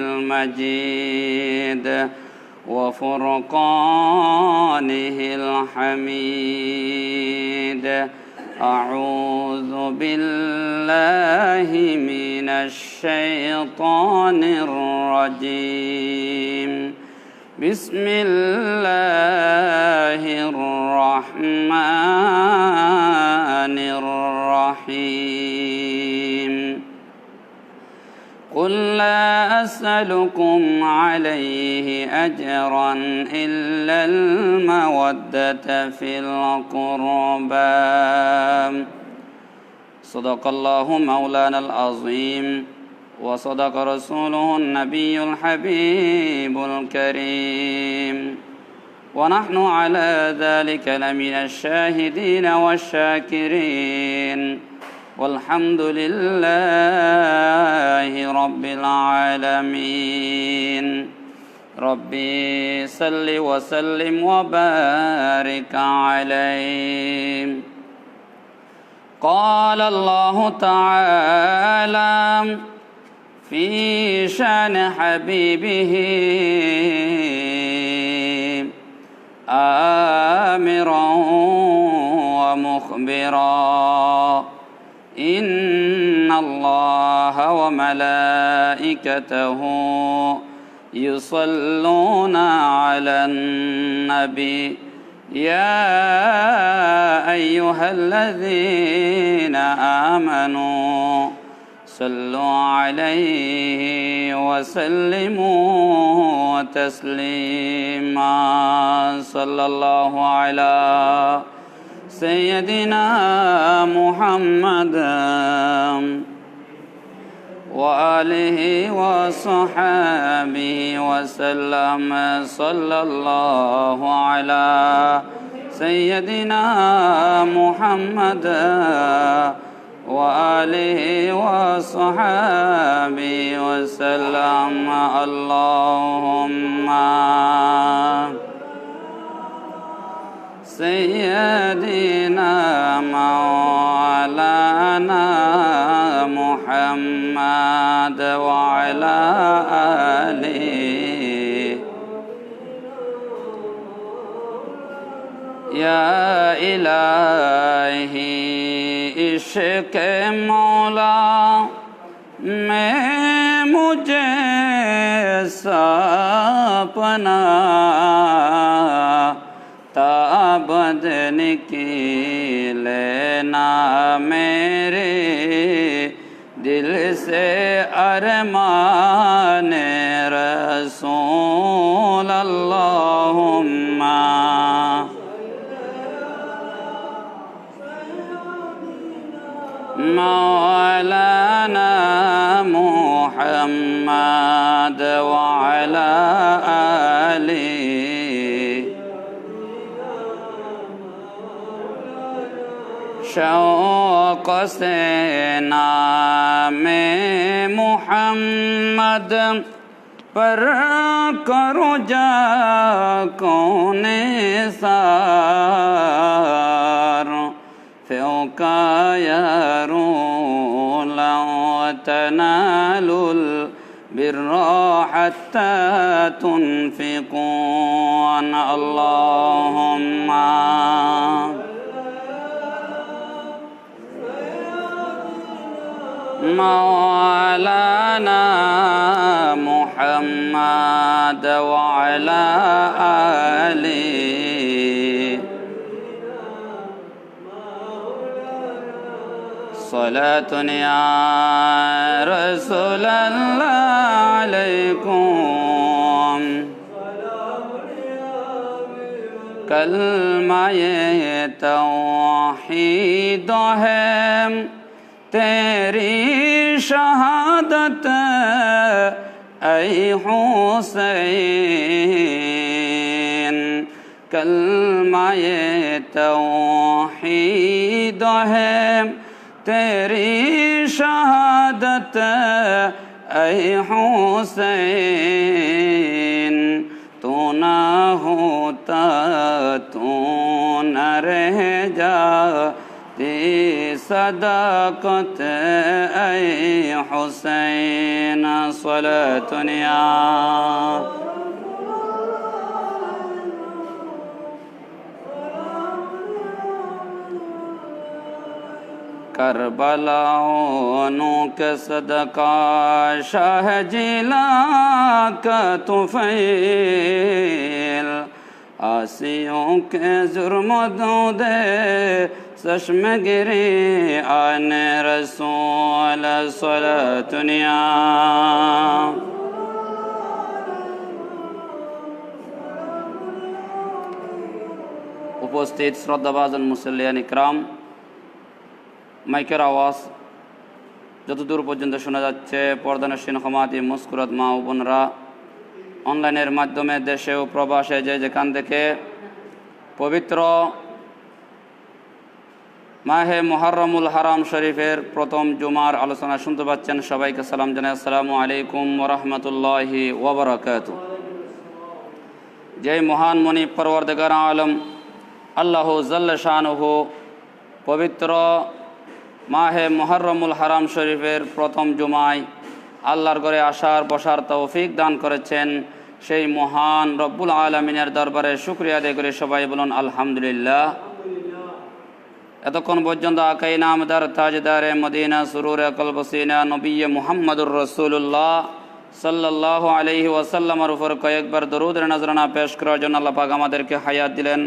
المجيد وفرقانه الحميد. أعوذ بالله من الشيطان الرجيم. بسم الله الرحمن الرحيم. قل لا أسألكم عليه أجرا إلا المودة في القربى. صدق الله مولانا العظيم وصدق رسوله النبي الحبيب الكريم، ونحن على ذلك لمن الشاهدين والشاكرين، والحمد لله رب العالمين. ربي صل وسلم وبارك عليه. قال الله تعالى في شأن حبيبه آمرا ومخبرا: إن الله وملائكته يصلون على النبي يا أيها الذين آمنوا صلوا عليه وسلموا تسليما. صلى الله على سيدنا محمد وآله وصحبه وسلم. صلى الله على سيدنا محمد وآله وصحبه وسلم. اللهم سيدنا مولانا محمد وعلى آله يا إلهي इश्क़ मौला में मुझे सपना ताबद निकले ना मेरे दिल से अरमान रसूल अल्लाहुम्मा मौलाना मुहम्मद वअला आलिहि शौक़ से नामे मुहम्मद पर करो जा कौने सार फ़ौका यारून तनालुल बिर्रा हत्ता तुनफ़िक़ून। अल्लाहुम्मा मौलाना मुहम्मद वअला आलिहि सलातुन या रसूलल्लाह अलैकुम। कलमा-ए तौहीद है तेरी शहादत ऐ हुसैन। कलमा-ए तौहीद है तेरी शहादत ऐ हुसैन। तू न होता तू न रह जाती صداقت ای حسین صلاة یا کربلاؤنوں کے صدقہ شاہ جیلا کا طفیل آسیوں کے جرم دودے چشم گری آن رسول صلاة یا উপস্থিত শ্রদ্ধাভাজন মুসল্লিয়ান ইকরাম, মাইকের আওয়াজ যতদূর পর্যন্ত শোনা যাচ্ছে, পর্দানশীন ক্ষমাতি মুস্কুরাত মা ও বোনরা, অনলাইনের মাধ্যমে দেশে ও প্রবাসে যে যেখান থেকে পবিত্র মাহে মুহররমুল হারাম শরীফের প্রথম জুমার আলোচনা শুনতে পাচ্ছেন, সবাইকে সালাম জানাই। আসসালামু আলাইকুম ওয়া রাহমাতুল্লাহি ওয়া বারাকাতুহু। যে মহান মনি পরওয়ারদিগার আলম আল্লাহ জাল্লা শানুহু পবিত্র মাহে মুহররমুল হারাম শরীফের প্রথম জুমায় আল্লাহর ঘরে আসার বসার তৌফিক দান করেছেন, সেই মহান রব্বুল আলমিনের দরবারে শুকরিয়া আদায় করে সবাই বলুন আলহামদুলিল্লাহ। এতক্ষণ পর্যন্ত আকাই নামদার তাজদারে মদিনা সুরুরে কলবসিনা নবী মুহাম্মদুর রসুল্লাহ সাল্লাল্লাহু আলাইহি ওয়াসাল্লামের উপর কয়েকবার দরুদ নজরানা পেশ করার জন্য আল্লাহ পাক আমাদেরকে হায়াত দিলেন,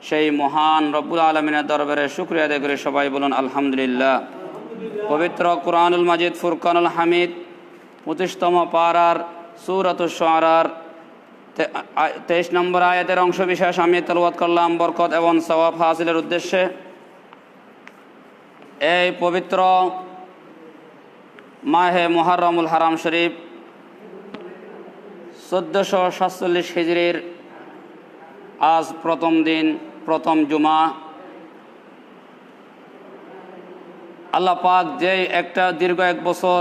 সেই মহান রব্বুল আলমিনের দরবারে শুকরিয়া আদায় করে সবাই বলুন আলহামদুলিল্লাহ। পবিত্র কুরআনুল মাজিদ ফুরকানুল হামিদ 25তম পারার সূরাতুশ শুআরার 23 নম্বর আয়াতের অংশ বিশেষ আমি তেলাওয়াত করলাম বরকত এবং সওয়াব হাসিলের উদ্দেশ্যে। এই পবিত্র মাহে মুহররমুল হারাম শরীফ 1447 হিজরির আজ প্রথম দিন, প্রথম জুমা। আল্লাহ পাক যে একটা দীর্ঘ এক বছর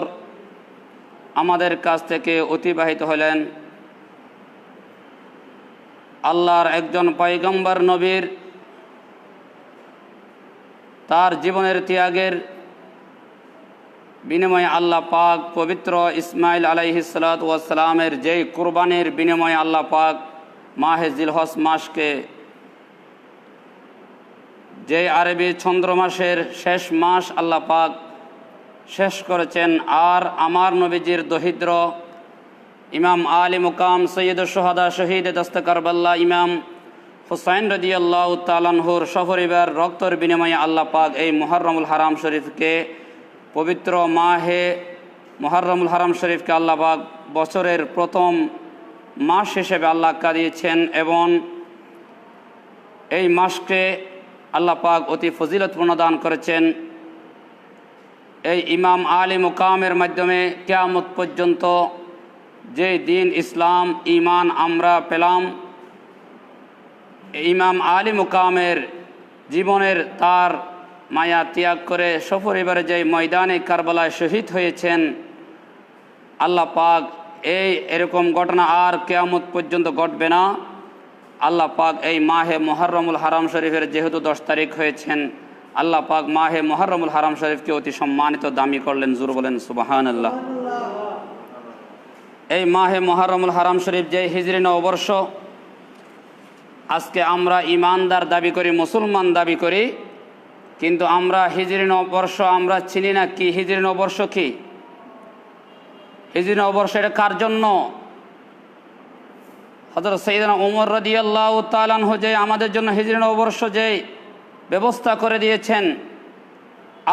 আমাদের কাছ থেকে অতিবাহিত হলেন, আল্লাহর একজন পয়গম্বর নবীর তার জীবনের ত্যাগের বিনিময়ে আল্লাহ পাক পবিত্র ইসমাইল আলাইহিস সালাতু ওয়াস সালামের যেই কুরবানির বিনিময়ে আল্লাহ পাক মাহে জিলহজ মাসকে, যে আরবি চন্দ্র মাসের শেষ মাস আল্লাহ পাক শেষ করেছেন। আর আমার নবীজির দহিদ্র ইমাম আলী মুকাম সৈয়দুশ শুহাদা শহীদ দস্ত কারবাল্লাহ ইমাম হুসাইন রাদিয়াল্লাহু তাআলা আনহুর সপরিবার রক্তের বিনিময়ে আল্লাহ পাক এই মুহররমুল হারাম শরীফকে, পবিত্র মাহে মুহররমুল হারাম শরীফকে আল্লাহ পাক বছরের প্রথম মাস হিসেবে আল্লাহ দিয়েছেন এবং এই মাসকে আল্লাহ পাক অতি ফজিলতপূর্ণ দান করেছেন। এই ইমাম আলী মুকামের মাধ্যমে কিয়ামত পর্যন্ত যে দিন ইসলাম ঈমান আমরা পেলাম, ইমাম আলী মুকামের জীবনের তার মায়া ত্যাগ করে সপরিবারে যে ময়দানে কারবালায় শহীদ হয়েছেন, আল্লাহ পাক এরকম ঘটনা আর কিয়ামত পর্যন্ত ঘটবে না। আল্লাহ পাক এই মাহে মুহররমুল হারাম শরীফের যেহেতু 10 তারিখ হয়েছেন, আল্লাহ পাক মাহে মুহররমুল হারাম শরীফকে অতি সম্মানিত দামি করলেন। জোর বলেন সুবহানাল্লাহ। এই মাহে মুহররমুল হারাম শরীফ যে হিজরি নববর্ষ, আজকে আমরা ইমানদার দাবি করি, মুসলমান দাবি করি, কিন্তু আমরা হিজরি নববর্ষ আমরা চিনি না। কি হিজরি নববর্ষ? কি হিজরি নববর্ষ? এটা কার জন্য? হযরত সাইয়েদনা ওমর রাদিয়াল্লাহু তাআলা আনহু যে আমাদের জন্য হিজরি নববর্ষ যে ব্যবস্থা করে দিয়েছেন,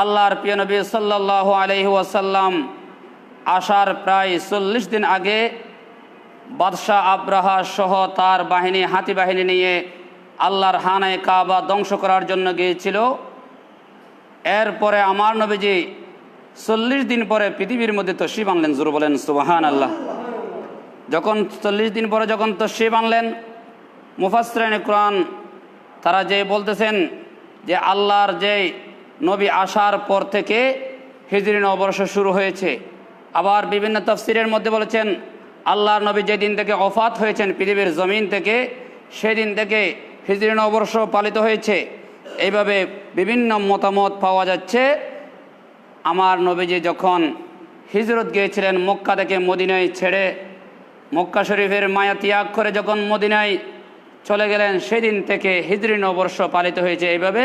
আল্লাহর প্রিয় নবী সাল্লাল্লাহু আলাইহি ওয়াসাল্লাম আসার প্রায় 40 দিন আগে বাদশাহ আব্রাহা সহ তার বাহিনী, হাতি বাহিনী নিয়ে আল্লাহর হানায়ে কাবা ধ্বংস করার জন্য গিয়েছিল। এরপরে আমার নবীজি 40 দিন পরে পৃথিবীর মধ্যে তশরিফ আনলেন। জোর বলেন সুবহানাল্লাহ। যখন 40 দিন পরে যখন তশরিফ আনলেন, মুফাসসিরিনে কুরআন তারা যে বলতেছেন যে আল্লাহর যে নবী আসার পর থেকে হিজরি নববর্ষ শুরু হয়েছে। আবার বিভিন্ন তাফসিরের মধ্যে বলেছেন আল্লাহর নবী যেদিন থেকে ওফাত হয়েছেন পৃথিবীর জমিন থেকে, সেদিন থেকে হিজরি নববর্ষ পালিত হয়েছে। এইভাবে বিভিন্ন মতামত পাওয়া যাচ্ছে। আমার নবীজি যখন হিজরত গিয়েছিলেন মক্কা থেকে মদিনায় ছেড়ে, মক্কা শরীফের মায়া ত্যাগ করে যখন মদিনায় চলে গেলেন, সেদিন থেকে হিজরি নববর্ষ পালিত হয়েছে। এইভাবে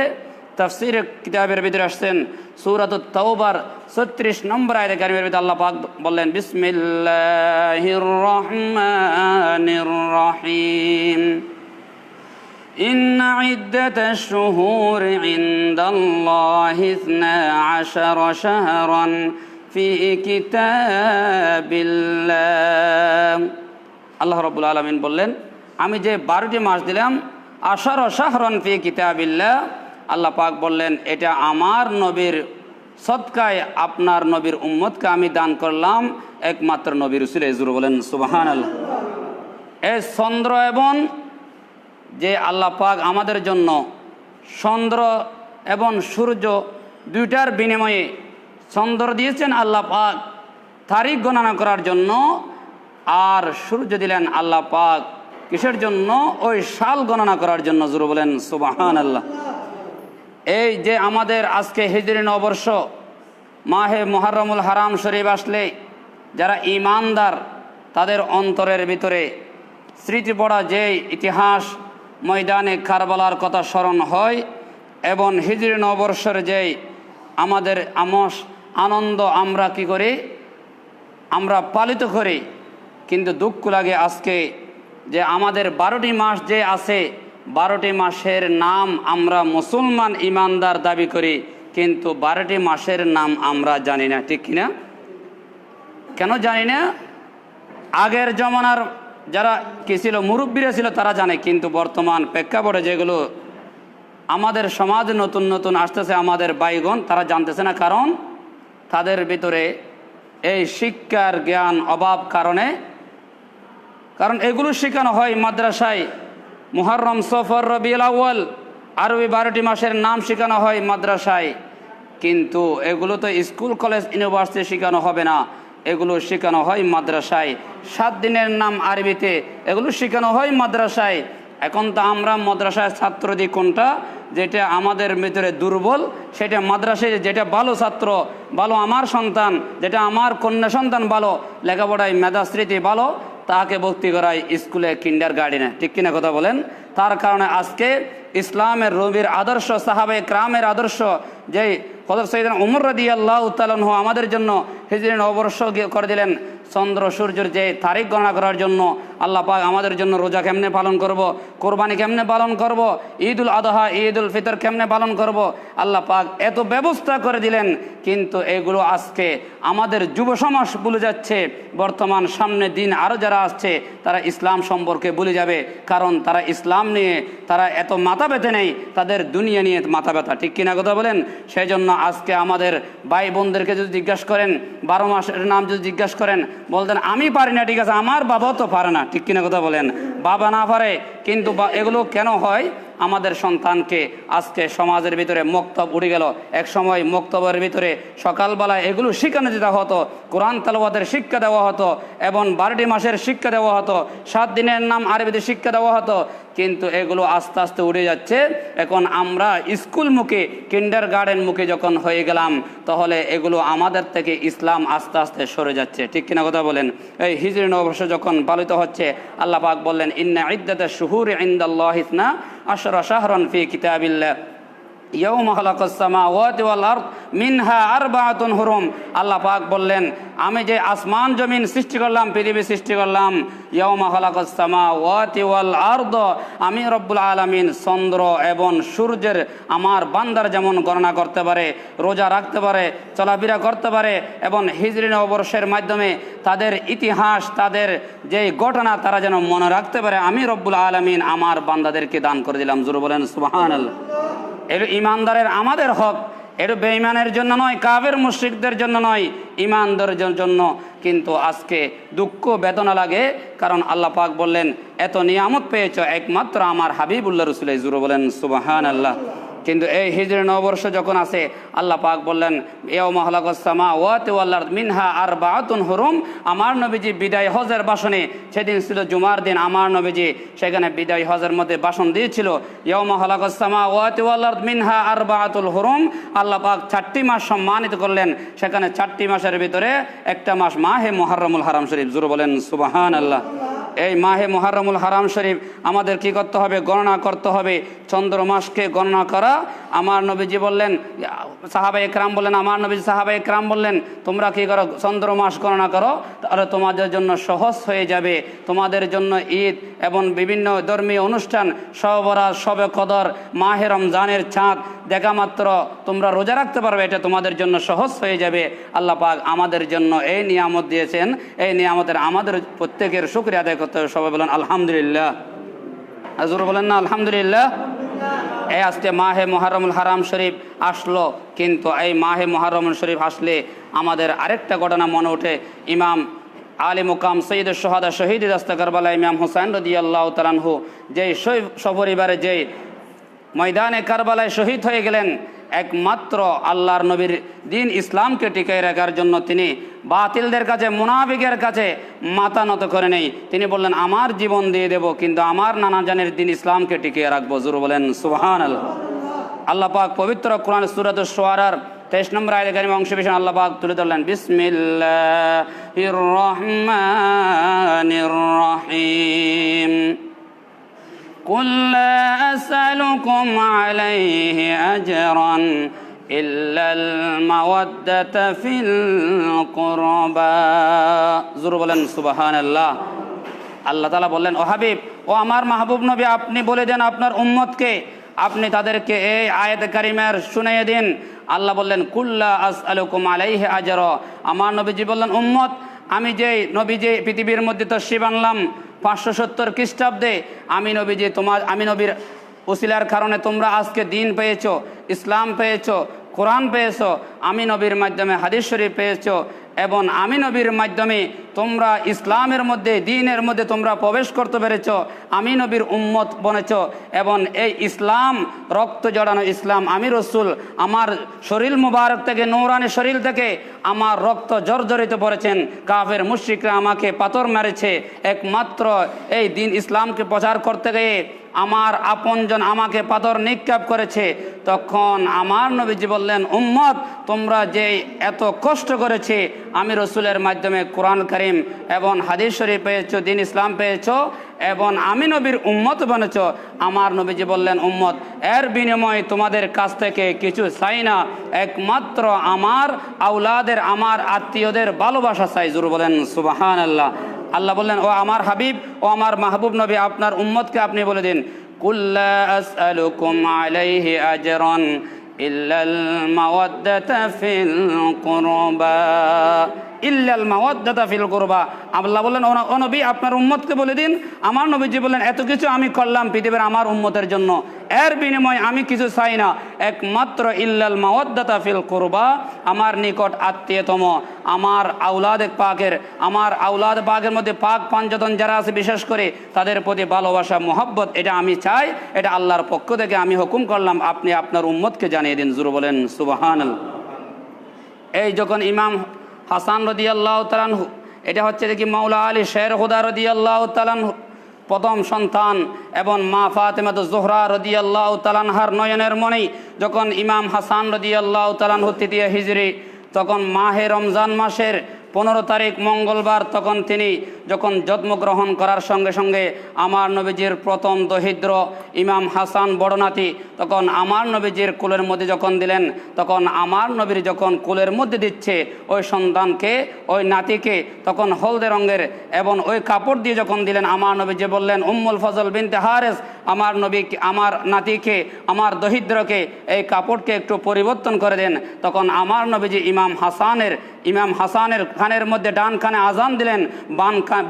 তাফসীর কিতাবের ভিতরে আসছেন সূরাতুত তাওবার 36 নম্বর আয়াতে কারিমের ভিতরে আল্লাহ পাক বললেন, বিসমিল্লাহির রহমানির রহিম, ইন্না ইদ্দাতাশ শুহুরি ইনদাল্লাহি 12 শাহরান ফি কিতাবিল্লাহ। আল্লাহ রাব্বুল আলামিন বললেন, আমি যে 12টি মাস দিলাম, 12 শাহরান ফি কিতাবিল্লাহ, আল্লাহ পাক বললেন এটা আমার নবীর সদকায় আপনার নবীর উম্মতকে আমি দান করলাম, একমাত্র নবীর উসিলায়। হুজুর বলেন সুবহানাল্লাহ। এই চন্দ্র এবং যে আল্লাহ পাক আমাদের জন্য চন্দ্র এবং সূর্য দুইটার বিনিময়ে চন্দ্র দিয়েছেন আল্লাহ পাক তারিখ গণনা করার জন্য, আর সূর্য দিলেন আল্লাহ পাক কিসের জন্য? ওই সাল গণনা করার জন্য। হুজুর বলেন সুবহানাল্লাহ। এই যে আমাদের আজকে হিজরি নববর্ষ মাহে মুহররমুল হারাম শরীফ আসলে যারা ঈমানদার তাদের অন্তরের ভিতরে স্মৃতি পড়া যে ইতিহাস ময়দানে কারবালার কথা স্মরণ হয়, এবং হিজরি নববর্ষের যে আমাদের আনন্দ আমরা কি করি, আমরা পালিত করি। কিন্তু দুঃখ লাগে আজকে যে আমাদের 12টি মাস যে আছে, 12টি মাসের নাম আমরা মুসলমান ইমানদার দাবি করি, কিন্তু 12টি মাসের নাম আমরা জানি না, ঠিক কিনা? কেন জানি না? আগের জমানার যারা কি ছিল, মুরব্বীরা ছিল, তারা জানে, কিন্তু বর্তমান প্রেক্ষাপটে যেগুলো আমাদের সমাজ নতুন নতুন আসতেছে, আমাদের ভাইগণ তারা জানতেছে না, কারণ তাদের ভিতরে এই শিক্ষার জ্ঞান অভাব কারণে। কারণ এগুলো শেখানো হয় মাদ্রাসায়, মুহররম, সফর, রবিউল আউয়াল, আরবি 12টি মাসের নাম শেখানো হয় মাদ্রাসায়, কিন্তু এগুলো তো স্কুল কলেজ ইউনিভার্সিটি শেখানো হবে না, এগুলো শেখানো হয় মাদ্রাসায়। 7 দিনের নাম আরবিতে, এগুলো শেখানো হয় মাদ্রাসায়। এখন তো আমরা মাদ্রাসায় ছাত্র দিই কোনটা, যেটা আমাদের ভিতরে দুর্বল সেটা মাদ্রাসায়, যেটা ভালো ছাত্র, ভালো আমার সন্তান, যেটা আমার কন্যা সন্তান ভালো, লেখাপড়ায় মেধাস্মৃতি ভালো, তাকে ভর্তি করায় স্কুলে, কিন্ডার গার্ডেনে, ঠিক কিনা কথা বলেন? তার কারণে আজকে ইসলামের নবীর আদর্শ, সাহাবায়ে কেরামের আদর্শ, যে হযরত সাইয়েদনা ওমর রাদিয়াল্লাহু তাআলা আনহু আমাদের জন্য হিজরি নববর্ষ করে দিলেন, চন্দ্র সূর্যের যে তারিখ গণনা করার জন্য। আল্লাহ পাক আমাদের জন্য রোজা কেমনে পালন করব, কোরবানি কেমনে পালন করব, ঈদুল আদহা, ঈদুল ফিতর কেমনে পালন করব, আল্লাহ পাক এত ব্যবস্থা করে দিলেন। কিন্তু এগুলো আজকে আমাদের যুব সমাজ ভুলে যাচ্ছে। বর্তমান সামনে দিন আরও যারা আসছে তারা ইসলাম সম্পর্কে ভুলে যাবে, কারণ তারা ইসলাম নিয়ে তারা এত মাথা ব্যথা নেই, তাদের দুনিয়া নিয়ে মাথা ব্যথা, ঠিক কিনা কথা বলেন? সেই জন্য আজকে আমাদের ভাই বোনদেরকে যদি জিজ্ঞাসা করেন, 12 মাসের নাম যদি জিজ্ঞাসা করেন, বলতেন আমি পারি না, ঠিক আছে, আমার বাবাও তো পারে না, ঠিক কিনা কথা বলেন? বাবা না পারে, কিন্তু এগুলো কেন হয়? আমাদের সন্তানকে আজকে সমাজের ভিতরে মক্তব উঠে গেল। এক সময় মক্তবের ভিতরে সকালবেলায় এগুলো শিখানো যেতে হতো, কোরআন তেলাওয়াতের শিক্ষা দেওয়া হতো, এবং 12টি মাসের শিক্ষা দেওয়া হতো, 7 দিনের নাম আরবিতে শিক্ষা দেওয়া হতো, কিন্তু এগুলো আস্তে আস্তে উড়ে যাচ্ছে। এখন আমরা স্কুল মুখে, কিন্ডার গার্ডেন মুখে যখন হয়ে গেলাম, তাহলে এগুলো আমাদের থেকে ইসলাম আস্তে আস্তে সরে যাচ্ছে, ঠিক কিনা কথা বলেন? এই হিজরি নববর্ষ যখন পালিত হচ্ছে, আল্লাহ পাক বললেন, ইন্না ইদ্দাতাশ শুহুরি ইনদাল্লাহি 12 শাহরান ফি কিতাবিল্লাহ ইয়াউমা খালাকাস সামাওয়াতি ওয়াল আরদ মিনহা আরবাআতুন হুরুম। আল্লাহ পাক বললেন, আমি যে আসমান জমিন সৃষ্টি করলাম, পৃথিবী সৃষ্টি করলাম, ইয়াউমা খালাকাস সামাওয়াতি ওয়াল আরদ, আমি রব্বুল আলামিন চন্দ্র এবং সূর্যের আমার বান্দার যেমন গণনা করতে পারে, রোজা রাখতে পারে, চলাফেরা করতে পারে, এবং হিজরি নববর্ষের মাধ্যমে তাদের ইতিহাস, তাদের যে ঘটনা তারা যেন মনে রাখতে পারে, আমি রব্বুল আলামিন আমার বান্দাদেরকে দান করে দিলাম। জোরে বলেন সুবহানাল্লাহ। এটা ইমানদারের আমাদের হক, এটা বেঈমানের জন্য নয়, কাফের মুশরিকদের জন্য নয়, ইমানদারের জন্য। কিন্তু আজকে দুঃখ বেদনা লাগে, কারণ আল্লাহ পাক বললেন, এত নিয়ামত পেয়েছ একমাত্র আমার হাবিবুল্লাহ রাসূলের। জোরে বলেন সুবহানাল্লাহ। কিন্তু এই হিজরি নববর্ষ যখন আসে আল্লাহ পাক বললেন ইয়াউমা খালাকাস সামাওয়াতি ওয়াল আরদ মিনহা আরবাআতুন হুরুম। আমার নবীজি বিদায় হজের ভাষণে, সেদিন ছিল জুমার দিন, আমার নবীজি সেখানে বিদায় হজের মধ্যে ভাষণ দিয়েছিল ইয়াউমা খালাকাস সামাওয়াতি ওয়াল আরদ মিনহা আরবাআতুল হুরুম। আল্লাহ পাক 4টি মাস সম্মানিত করলেন, সেখানে 4টি মাসের ভিতরে একটা মাস মাহে মুহররমুল হারাম শরীফ। জোরে বলেন সুবহানাল্লাহ। এই মাহে মুহররমুল হারাম শরীফ আমাদের কি করতে হবে? গণনা করতে হবে। চন্দ্র মাসকে গণনা করা আমার নবীজি বললেন, সাহাবায়ে কেরাম বললেন, আমার নবীজি সাহাবায়ে কেরাম বললেন তোমরা কি করো? চন্দ্র মাস গণনা করো, তাহলে তোমাদের জন্য সহজ হয়ে যাবে। তোমাদের জন্য ঈদ এবং বিভিন্ন ধর্মীয় অনুষ্ঠান, শবে বরাত, শবে কদর, মাহে রমজানের চাঁদ দেখা মাত্র তোমরা রোজা রাখতে পারবে, এটা তোমাদের জন্য সহজ হয়ে যাবে। আল্লাহ পাক আমাদের জন্য এই নিয়ামত দিয়েছেন। এই নিয়ামতের আমাদের প্রত্যেকের শুকরিয়া আদায় করতে হবে। সবাই বলেন আলহামদুলিল্লাহ। আজুর বলেন না আলহামদুলিল্লাহ। এই আজকে মাহে মুহররমুল হারাম শরীফ আসলো, কিন্তু এই মাহে মুহররমুল শরীফ আসলে আমাদের আরেকটা ঘটনা মনে ওঠে। ইমাম আলী মুকাম সৈয়দুশ শুহাদা শহীদ রাস্তা কারবালা ইমাম হুসাইন রাদিয়াল্লাহু তাআলা আনহু যেই সপরিবারে যেই ময়দানে কারবালায় শহীদ হয়ে গেলেন, একমাত্র আল্লাহর নবীর দিন ইসলামকে টিকিয়ে রাখার জন্য তিনি বাতিলদের কাছে, মুনাফিকের কাছে মাথা নত করে নেই। তিনি বললেন আমার জীবন দিয়ে দেব, কিন্তু আমার নানা জানের দিন ইসলামকে টিকিয়ে রাখবো। জোরে বলেন সুবহানাল্লাহ। আল্লাহ পাক পবিত্র কোরআন সূরাতুশ শুআরার 23 নম্বর আয়াতে কারিমা অংশ বিশেষ আল্লাহ পাক তুলে ধরলেন বিসমিল্লাহির রহমানির রহিম। قل لا أسألكم عليه أجرا إلا المودة في القربى। জোরে বলেন সুবহানাল্লাহ। আল্লাহ তাআলা বললেন, ও হাবিব, ও আমার মাহবুব নবী, আপনি বলে দেন আপনার উম্মতকে, আপনি তাদেরকে এই আয়াত কারিমার শুনিয়ে দিন। আল্লাহ বললেন কুল্লা আসআলুকুম আলাইহি আজরা। আমার নবীজি বললেন, উম্মত, আমি যে নবীজি পৃথিবীর মধ্যে তশরিফ আনলাম 570 খ্রিস্টাব্দে, আমি নবীর উসিলার কারণে তোমরা আজকে দিন পেয়েছো, ইসলাম পেয়েছো, কোরআন পেয়েছো, আমি নবীর মাধ্যমে হাদিস শরীফ পেয়েছো, এবং আমি নবীর মাধ্যমে তোমরা ইসলামের মধ্যে, দ্বীনের মধ্যে তোমরা প্রবেশ করতে পেরেছ। আমি নবীর উম্মত বনেছ, এবং এই ইসলাম রক্ত জড়ানো ইসলাম, আমি রসুল আমার শরীর মুবারক থেকে, নূরানি শরীর থেকে আমার রক্ত জর্জরিত পড়েছেন। কাফের মুশরিকরা আমাকে পাথর মেরেছে, একমাত্র এই দিন ইসলামকে প্রচার করতে গিয়ে আমার আপনজন আমাকে পাথর নিক্ষেপ করেছে। তখন আমার নবীজি বললেন, উম্মত, তোমরা যে এত কষ্ট করেছে, আমি রসুলের মাধ্যমে কোরআন কারীম এবং হাদিস শরীফ পেয়েছো, দিন ইসলাম পেয়েছো, এবং আমি নবীর উম্মত বনেছ। আমার নবীজি বললেন, উম্মত, এর বিনিময়ে তোমাদের কাছ থেকে কিছু চাই না, একমাত্র আমার আওলাদের, আমার আত্মীয়দের ভালোবাসা চাই। জোরে বলেন সুবহানাল্লাহ। আল্লাহ বললেন, ও আমার হাবিব, ও আমার মাহবুব নবী, আপনার উম্মতকে আপনি বলে দিন, কুল্লা আসআলুকুম আলাইহি আজরান ইল্লাল মাওয়াদ্দাতা ফিল কুরবা, ইল্লাল মাওয়াদ্দাতা ফিল কুরবা। আল্লাহ বললেন, ও নবী, আপনার উম্মতকে বলে দিন। আমার নবীজি বললেন, এত কিছু আমি করলাম পৃথিবীর আমার উম্মতের জন্য, এর বিনিময়ে আমি কিছু চাই না, একমাত্র ইল্লাল মাওয়াদ্দাতা ফিল কুরবা, আমার নিকট আত্মীয়তম, আমার আওলাদ পাকের মধ্যে পাক পাঞ্চতন যারা আছে, বিশেষ করে তাদের প্রতি ভালোবাসা, মোহাব্বত, এটা আমি চাই। এটা আল্লাহর পক্ষ থেকে আমি হুকুম করলাম, আপনি আপনার উম্মতকে জানিয়ে দিন। জোরে বলেন সুবহানাল্লাহ। এই যখন ইমাম হাসান রাদিয়াল্লাহু তাআলা আনহু, এটা হচ্ছে দেখি মাওলা আলী শের হুদা রাদিয়াল্লাহু তাআলা আনহু প্রথম সন্তান, এবং মা ফাতেমাতুজ জোহরা রাদিয়াল্লাহু তাআলা আনহার নয়নের মণি, যখন ইমাম হাসান রাদিয়াল্লাহু তাআলা আনহু 3 হিজরি, তখন মাহে রমজান মাসের 15 তারিখ মঙ্গলবার, তখন তিনি যখন জন্মগ্রহণ করার সঙ্গে সঙ্গে আমার নবীজির প্রথম দহিদ্র ইমাম হাসান বড় নাতি, তখন আমার নবীজির কোলের মধ্যে যখন দিলেন, তখন আমার নবীর যখন কোলের মধ্যে দিচ্ছে ওই সন্তানকে, ওই নাতিকে, তখন হলদে রঙের এবং ওই কাপড় দিয়ে যখন দিলেন, আমার নবীজি বললেন, উম্মুল ফজল বিনতে হারেস, আমার নবীকে, আমার নাতিকে, আমার দহিদ্রকে এই কাপড়কে একটু পরিবর্তন করে দেন। তখন আমার নবীজি ইমাম হাসানের কানের মধ্যে ডান কানে আজান দিলেন,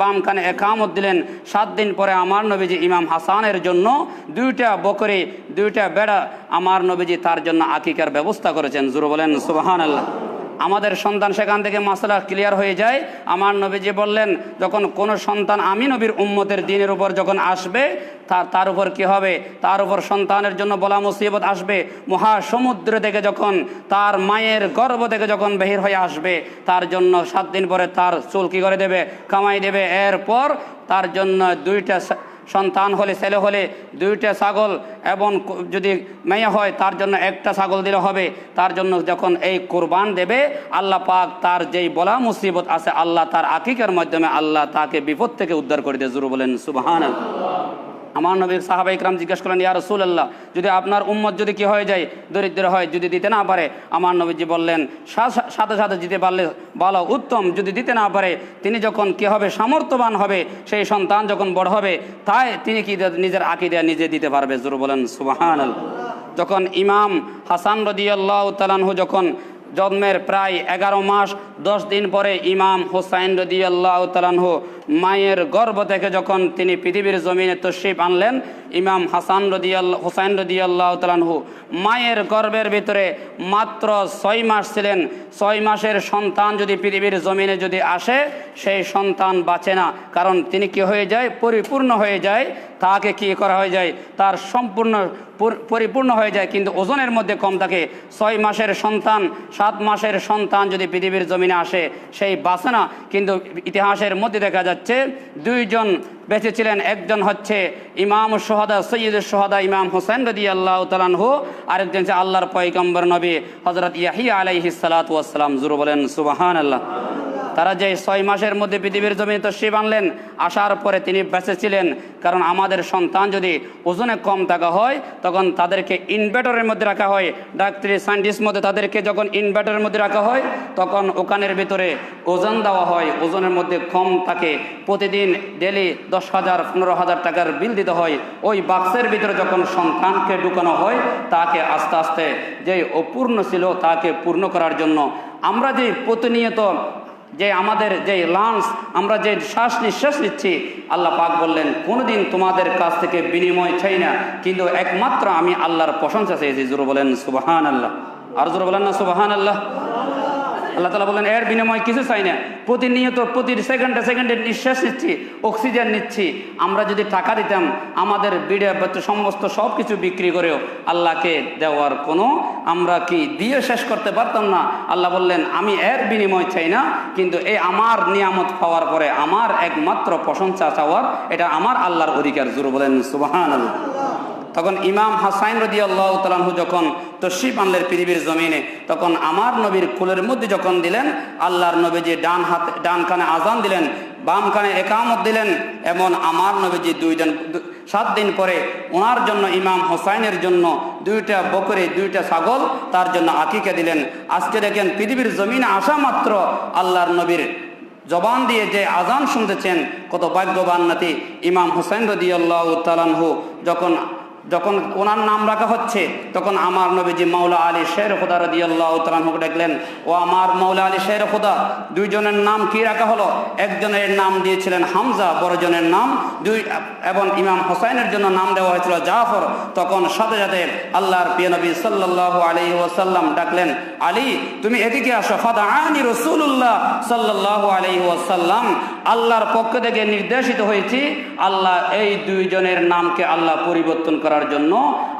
বাম কানে একামত দিলেন। 7 দিন পরে আমার নবীজি ইমাম হাসানের জন্য 2টা বকরি, 2টা বেড়া আমার নবীজি তার জন্য আকিকার ব্যবস্থা করেছেন। জোরে বলেন সুবহানাল্লাহ। আমাদের সন্তান সেখান থেকে মাসলা ক্লিয়ার হয়ে যায়। আমার নবীজি বললেন, যখন কোনো সন্তান আমি নবীর উম্মতের দিনের উপর যখন আসবে, তার উপর কি হবে, তার উপর সন্তানের জন্য বলা মুসিবত আসবে। মহাসমুদ্র থেকে যখন তার মায়ের গর্ভ থেকে যখন বের হয়ে আসবে, তার জন্য 7 দিন পরে তার চুল কি করে দেবে, কামাই দেবে। এরপর তার জন্য 2টা সন্তান হলে, ছেলে হলে 2টা ছাগল, এবং যদি মেয়ে হয় তার জন্য 1টা ছাগল দিলে হবে। তার জন্য যখন এই কোরবান দেবে, আল্লাহ পাক তার যেই বলা মুসিবত আছে, আল্লাহ তার আকিকার মাধ্যমে আল্লাহ তাকে বিপদ থেকে উদ্ধার করে দিয়ে। জোরে বলেন সুবহানাল্লাহ। আমার নবীর সাহাবা ইকরাম জিজ্ঞেস করলেন, ইয়া রাসূলুল্লাহ, যদি আপনার উম্মত যদি কি হয়ে যায়, দরিদ্র হয়, যদি দিতে না পারে? আমার নবীজি বললেন, সাথে সাথে দিতে পারলে ভালো, উত্তম। যদি দিতে না পারে, তিনি যখন কি হবে, সামর্থ্যবান হবে, সেই সন্তান যখন বড় হবে, তাই তিনি কি নিজের আকীদা নিজে দিতে পারবে। জোরে বলেন সুবহানাল্লাহ। যখন ইমাম হাসান রাদিয়াল্লাহু তাআলা আনহু যখন জন্মের প্রায় 11 মাস 10 দিন পরে ইমাম হুসাইন রাদিয়াল্লাহু তাআলা আনহু মায়ের গর্ভ থেকে যখন তিনি পৃথিবীর জমিনে তশরিফ আনলেন, ইমাম হুসাইন রাদিয়াল্লাহু তাআলা আনহু মায়ের গর্ভের ভিতরে মাত্র 6 মাস ছিলেন। 6 মাসের সন্তান যদি পৃথিবীর জমিনে যদি আসে, সেই সন্তান বাঁচে না, কারণ তিনি কি হয়ে যায়, পরিপূর্ণ হয়ে যায়। তাকে কি করা হয়ে যায়, তার সম্পূর্ণ পরিপূর্ণ হয়ে যায়, কিন্তু ওজনের মধ্যে কম থাকে। 6 মাসের সন্তান, 7 মাসের সন্তান যদি পৃথিবীর জমিনে আসে, সেই বাঁচে না। কিন্তু ইতিহাসের মধ্যে দেখা যাচ্ছে 2 জন বেঁচে ছিলেন। একজন হচ্ছে ইমাম শুহাদা, সৈয়দুশ শুহাদা ইমাম হুসাইন রাদিয়াল্লাহু তাআলা আনহু, আরেকজন হচ্ছে আল্লাহর পয়গম্বর নবী হযরত ইয়াহিয়া আলাইহিস সালাতু ওয়াস সালাম। জোরে বলেন সুবহানাল্লাহ। তারা যে 6 মাসের মধ্যে পৃথিবীর জমিনে তশরিফ আনলেন, আসার পরে তিনি বেঁচে ছিলেন। কারণ আমাদের সন্তান যদি ওজনে কম থাকা হয়, তখন তাদেরকে ইনভার্টারের মধ্যে রাখা হয়। ডাক্তারি সায়েন্টিস্ট মধ্যে তাদেরকে যখন ইনভার্টারের মধ্যে রাখা হয়, তখন ওখানের ভিতরে ওজন দেওয়া হয়, ওজনের মধ্যে কম থাকে। প্রতিদিন ডেলি 10,000 15,000 টাকার বিল দিতে হয়। ওই বাক্সের ভিতরে যখন সন্তানকে ঢুকানো হয়, তাকে আস্তে আস্তে যে অপূর্ণ ছিল তাকে পূর্ণ করার জন্য আমরা যে প্রতিনিয়ত যে আমাদের যে লাংস, আমরা যে শ্বাস নিঃশ্বাস নিচ্ছি, আল্লাহ পাক বললেন, কোনোদিন তোমাদের কাছ থেকে বিনিময় চাই না, কিন্তু একমাত্র আমি আল্লাহর প্রশংসা চেয়েছি। জোরে বলেন সুবহানাল্লাহ। আর জোরে বলেন না সুবহানাল্লাহ। আল্লাহ তাআলা বলেন, এর বিনিময় কিছু চাই না। প্রতিনিয়ত প্রতি সেকেন্ডে সেকেন্ডে নিঃশ্বাস নিচ্ছি, অক্সিজেন নিচ্ছি। আমরা যদি টাকা দিতাম, আমাদের বিড়ে সমস্ত সব কিছু বিক্রি করেও আল্লাহকে দেওয়ার কোনো আমরা কি দিয়ে শেষ করতে পারতাম না। আল্লাহ বললেন, আমি এর বিনিময় চাই না, কিন্তু এই আমার নিয়ামত পাওয়ার পরে আমার একমাত্র প্রশংসা চাওয়ার, এটা আমার আল্লাহর অধিকার। জোরে বলেন সুবহানাল্লাহ। তখন ইমাম হাসাইন রাদিয়াল্লাহু তাআলা আনহু যখন তশরিফ আনলেন পৃথিবীর জমিনে, তখন আমার নবীর কোলের মধ্যে যখন দিলেন, আল্লাহর নবীজি ডান কানে আজান দিলেন, বাম কানে একামত দিলেন। এমন আমার নবীজি 7 দিন পরে ওনার জন্য, ইমাম হোসাইনের জন্য 2টা বকরি, 2টা ছাগল তার জন্য আকিকা দিলেন। আজকে দেখেন, পৃথিবীর জমিনে আসা মাত্র আল্লাহর নবীর জবান দিয়ে যে আজান শুনতেছেন, কত ভাগ্যবান নাতি। ইমাম হোসাইন রাদিয়াল্লাহু তাআলা আনহু যখন ওনার নাম রাখা হচ্ছে, তখন আমার নবীজি মাওলা আলী শের খুদা রাদিয়াল্লাহু তাআলা আনহুকে ডাকলেন, ও আমার মাওলা আলী শের খুদা, 2 জনের নাম কি রাখা হলো? একজনের নাম দিয়েছিলেন হামজা, বড়জনের নাম এবং ইমাম হোসাইনের জন্য নাম দেওয়া হয়েছিল জাফর। তখন সাথে সাথে আল্লাহর প্রিয় নবী সাল্লাল্লাহু আলাইহি ওয়াসাল্লাম ডাকলেন, আলী তুমি এদিকে আসো। ফাদআনি রাসূলুল্লাহ সাল্লাল্লাহু আলাইহি ওয়াসাল্লাম, আল্লাহর পক্ষ থেকে নির্দেশিত হয়েছি, আল্লাহ এই 2 জনের নামকে আল্লাহ পরিবর্তন করার জন্য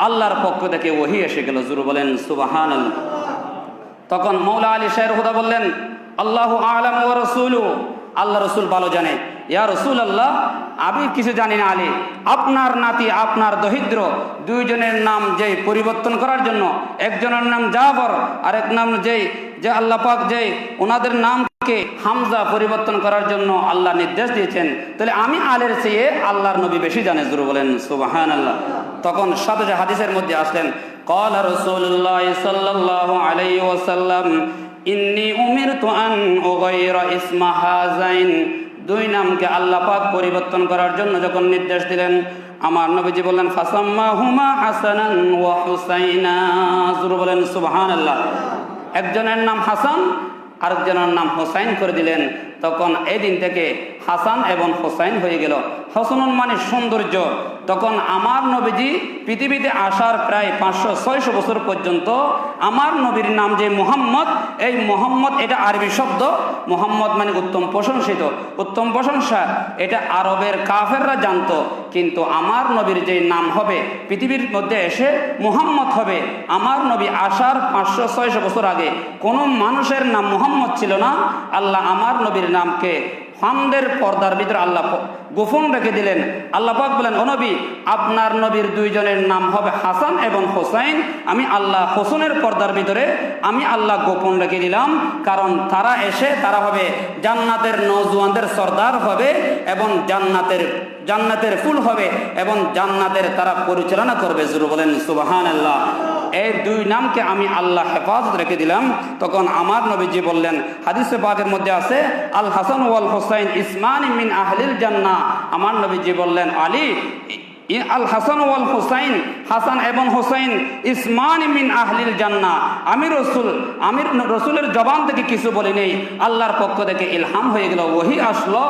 আল্লাহর পক্ষ থেকে ওহী এসে গেল। জোরে বলেন সুবহানাল্লাহ। তখন মাওলা আলী শের খুদা বললেন, আল্লাহু আ'লামু ওয়া রাসূলুহু, আল্লাহ রসুল ভালো জানে। ইয়া রাসূলুল্লাহ, আমি কিছু জানি না। আলী, আপনার নাতি, আপনার দরিদ্র 2 জনের নাম যে পরিবর্তন করার জন্য, একজনের নাম জাফর, আরেক নাম যে আল্লাহ পাক যে ওনাদের নামকে হামজা পরিবর্তন করার জন্য আল্লাহ নির্দেশ দিয়েছেন, তাহলে আমি আলের চেয়ে আল্লাহর নবী বেশি জানে। জোরে বলেন সুবহানাল্লাহ। তখন সাথে হাদিসের মধ্যে আসলেন, ক্বালা রাসূলুল্লাহ সাল্লাল্লাহু আলাইহি ওয়াসাল্লাম, ইন্নী উমিরতু আন উগাইরা ইসমা হাযাইন, 2 নামকে আল্লাহ পাক পরিবর্তন করার জন্য যখন নির্দেশ দিলেন, আমার নবীজি বললেন, ফাসাম্মাহুমা হাসানান ওয়া হুসাইনা। জোরে বলেন সুবহানাল্লাহ। একজনের নাম হাসান, আরেকজনের নাম হোসাইন করে দিলেন। তখন এই দিন থেকে হাসান এবং হোসাইন হয়ে গেল। হাসানুন মানে সৌন্দর্য। তখন আমার নবীজি পৃথিবীতে আসার প্রায় 500-600 বছর পর্যন্ত আমার নবীর নাম যে মুহাম্মদ, এই মুহাম্মদ এটা আরবি শব্দ। মুহাম্মদ মানে উত্তম প্রশংসিত, উত্তম প্রশংসা। এটা আরবের কাফেররা জানতো, কিন্তু আমার নবীর যে নাম হবে পৃথিবীর মধ্যে এসে মুহাম্মদ হবে। আমার নবী আসার 500-600 বছর আগে কোনো মানুষের নাম মুহাম্মদ ছিল না। আল্লাহ আমার নবীর নামকে ফান্দের পর্দার ভিতরে আল্লাহ গোপন রেখে দিলেন। আল্লাহ পাক বলেন, ও নবী, আপনার নবীর দুইজনের নাম হবে হাসান এবং হোসাইন। আমি আল্লাহ হোসেনের পর্দার ভিতরে আমি আল্লাহ গোপন রেখে দিলাম, কারণ তারা এসে তারা হবে জান্নাতের নওজোয়ানদের সর্দার হবে এবং জান্নাতের ফুল হবে এবং জান্নাতের তারা পরিচালনা করবে। জোরে বলেন সুবহানাল্লাহ। এই দুই নামকে আমি আল্লাহ হেফাজত রেখে দিলাম। তখন আমার নবীজি বললেন, হাদিসে পাকের মধ্যে আছে, আল হাসান ওয়াল হোসাইন ইসমানি মিন আহলিল জান্নাহ। আমার নবীজি বললেন, আলী, আল হাসান ওয়াল হোসাইন, হাসান এবং হোসাইন ইসমানি মিন আহলিল জান্নাহ। আমি রসুলের জবান থেকে কিছু বলি নেই, আল্লাহর পক্ষ থেকে ইলহাম হয়ে গেল, ওহি আসলো।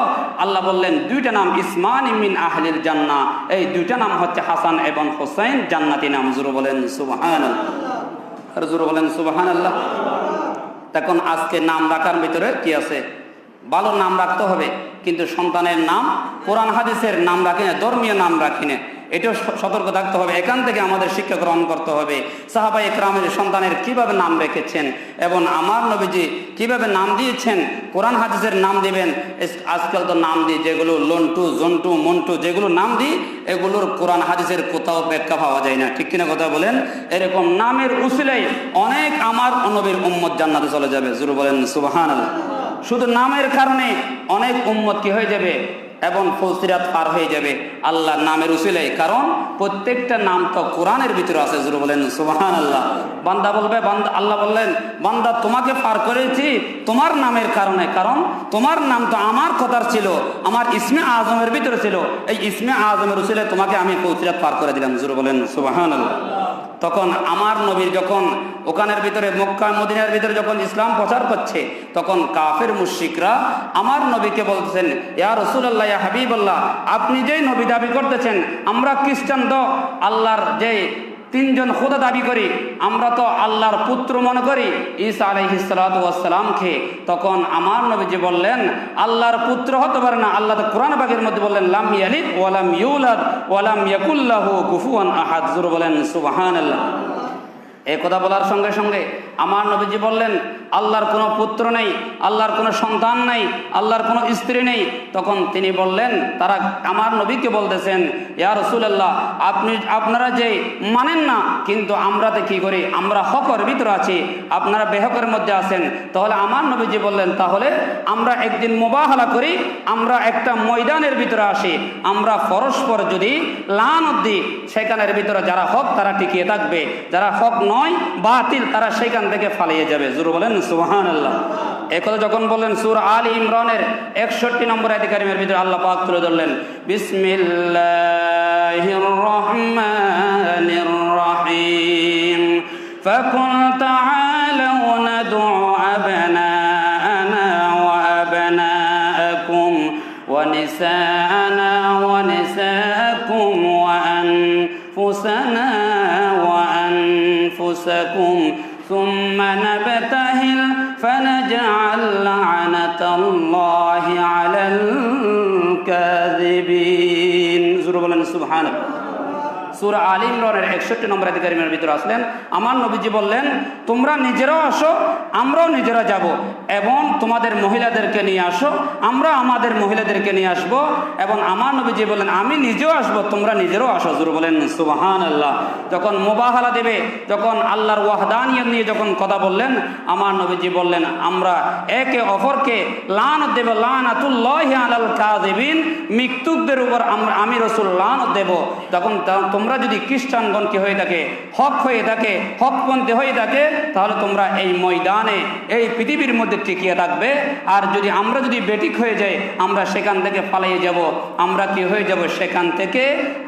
আল্লাহ বললেন দুইটা নাম ইসমানি মিন আহলিল জান্নাহ, এই দুইটা নাম হচ্ছে হাসান এবং হোসাইন, জান্নাতি নাম। জোরে বলেন সুবহানাল্লাহ, আর জোরে বলেন সুবহানাল্লাহ। তখন আজকে নাম রাখার ভিতরে কি আছে? ভালো নাম রাখতে হবে, কিন্তু সন্তানের নাম কোরআন হাদিসের নাম রাখি না, ধর্মীয় নাম রাখি না। এটাও সতর্ক থাকতে হবে। এখান থেকে আমাদের শিক্ষা গ্রহণ করতে হবে। সাহাবায়ে কেরামের সন্তানের কিভাবে নাম রেখেছেন এবং আমার নবীজি কিভাবে নাম দিয়েছেন, কোরআন হাদিসের নাম দিবেন। আজকাল তো নাম দিই যেগুলো লন্টু, জন্টু, মন্টু, যেগুলো নাম দিই এগুলোর কোরআন হাদিসের কোথাও ব্যাখ্যা পাওয়া যায় না। ঠিক কিনা কথা বলেন? এরকম নামের উসিলায় অনেক আমার নবীর উম্মত জান্নাতে চলে যাবে। জোরে বলেন সুবহানাল্লাহ। শুধু নামের কারণে অনেক উম্মত কি হয়ে যাবে এবং ফলসিরাত পার হয়ে যাবে আল্লাহর নামের উসিলায়। কারণ প্রত্যেকটা নাম তো কোরআনের ভিতরে আছে। জোরে বলেন সুবহানাল্লাহ। বান্দা বলবে, আল্লাহ বললেন, বান্দা তোমাকে পার করেছি তোমার নামের কারণে, কারণ তোমার নাম তো আমার কথার ছিল, আমার ইসমে আজমের ভিতরে ছিল। এই ইসমে আজমের উসিলায় তোমাকে আমি ফলসিরাত পার করে দিলাম। জোরে বলেন সুবহানাল্লাহ। তখন আমার নবীর যখন ওখানের ভিতরে মক্কা মদিনার ভিতরে যখন ইসলাম প্রচার করছে, তখন কাফের মুশরিকরা আমার নবীকে বলতেছেন, ইয়া রাসূলুল্লাহ, ইয়া হাবিবাল্লাহ, আপনি যেই নবী দাবি করতেছেন, আমরা খ্রিস্টান তো আল্লাহর যে তিনজন খোদা দাবি করি, আমরা তো আল্লাহর পুত্র মনে করি ঈসা আলাইহিস সালাতু ওয়াস সালামকে। তখন আমার নবীজি বললেন, আল্লাহর পুত্র হতে পারে না। আল্লাহ তো কোরআন পাকের মধ্যে বললেন, লাম ইয়ালিদ ওয়া লাম ইউলাদ ওয়া লাম ইয়াকুল লাহু কুফুয়ান আহাদ। জোরে বলেন সুবহানাল্লাহ। এই কথা বলার সঙ্গে সঙ্গে আমার নবীজি বললেন, আল্লাহর কোনো পুত্র নেই, আল্লাহর কোনো সন্তান নেই, আল্লাহর কোনো স্ত্রী নেই। তখন তিনি বললেন, তারা আমার নবীকে বলতেছেন, ইয়া রাসূলুল্লাহ, আপনারা যে মানেন না, কিন্তু আমরা তো কি করি, আমরা হকের ভিতরে আছি, আপনারা বেহকের মধ্যে আছেন। তাহলে আমার নবীজি বললেন, তাহলে আমরা একদিন মুবাহালা করি, আমরা একটা ময়দানের ভিতরে আসি, আমরা পরস্পর যদি লানত দিই, সেখানের ভিতরে যারা হক তারা টিকিয়ে থাকবে, যারা হক নয় বাতিল তারা সেখান থেকে পালিয়ে যাবে। জোরে বলেন সুবহানাল্লাহ। এই কথা যখন বললেন, সূরা আলী ইমরানের 61 নম্বর আয়াত কারিমের ভিতরে আল্লাহ পাক তুলে ধরলেন, বিসমিল্লাহির রহমানির রহিম, ফাকুল তাআলাউ নাদউ আবনাআনা ওয়া আবনাআকুম ওয়া নিসাআনা ওয়া নিসাআকুম ওয়া আনফুসানা أنفسكم ثم نبتهل فنجعل لعنة الله على الكاذبين. سبحان الله. সূরা আলী ইমরানের 61 নম্বর আয়াত কারিমের ভিতরে আসলেন, আমার নবীজি বললেন, তোমরা নিজেরাও আসো, আমরাও নিজেরা যাব, এবং তোমাদের মহিলাদেরকে নিয়ে আসো, আমরা আমাদের মহিলাদেরকে নিয়ে আসবো, এবং আমার নবীজি বললেন, আমি নিজেও আসবো, তোমরা নিজেরাও আসো। জোরে বলেন সুবহানাল্লাহ। যখন মুবাহালা দেবে, যখন আল্লাহর ওয়াহদানিয়ত নিয়ে যখন কথা বললেন, আমার নবীজি বললেন, আমরা একে অপরকে লানত দেব, লানাতুল্লাহি আলাল কাযিবিন, মিথ্যুকদের উপর আমি রাসূল লানত দেব। তখন তোমরা যদি খ্রিস্টানগণকে হয়ে থাকে, হক হয়ে থাকে, হকপন্থী হয়ে থাকে, তাহলে তোমরা এই ময়দানে এই পৃথিবীর মধ্যে টিকিয়ে থাকবে। আর আমরা যদি বেঠিক হয়ে যাই, আমরা সেখান থেকে পালিয়ে যাব, আমরা কি হয়ে যাব, সেখান থেকে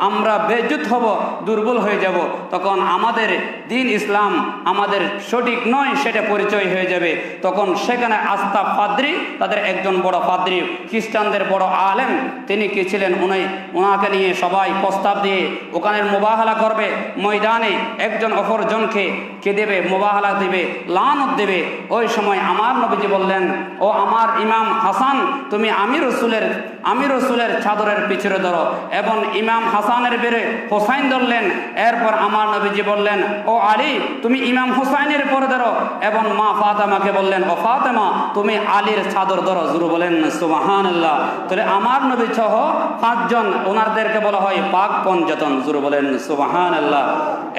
আমরা বেজ্জুত হব, দুর্বল হয়ে যাব। তখন আমাদের দিন ইসলাম আমাদের সঠিক নয় সেটা পরিচয় হয়ে যাবে। তখন সেখানে আস্থা পাদ্রী, তাদের একজন বড় পাদ্রী, খ্রিস্টানদের বড় আলেম, তিনি কি ছিলেন, ওনাকে নিয়ে সবাই প্রস্তাব দিয়ে ওখানের মোবাহালা করবে, ময়দানে একজন অপরজনকে কে দেবে, মোবাহালা দেবে, লানত দেবে। ওই সময় আমার নবীজি বললেন, ও আমার ইমাম হাসান, তুমি আমি রসুলের চাদরের পিছনে ধরো, এবং ইমাম হাসানের বেড়ে হোসাইন ধরলেন। এরপর আমার নবীজি বললেন, ও আলী, তুমি ইমাম হোসাইনের পরে ধরো, এবং মা ফাতেমাকে বললেন, ও ফাতেমা, তুমি আলীর চাদর ধরো। জুরু বলেন সুবহানাল্লাহ। তাহলে আমার নবী সহ 5 জন, ওনাদেরকে বলা হয় পাক পঞ্জতন। জুরু বলেন সুবহানাল্লাহ।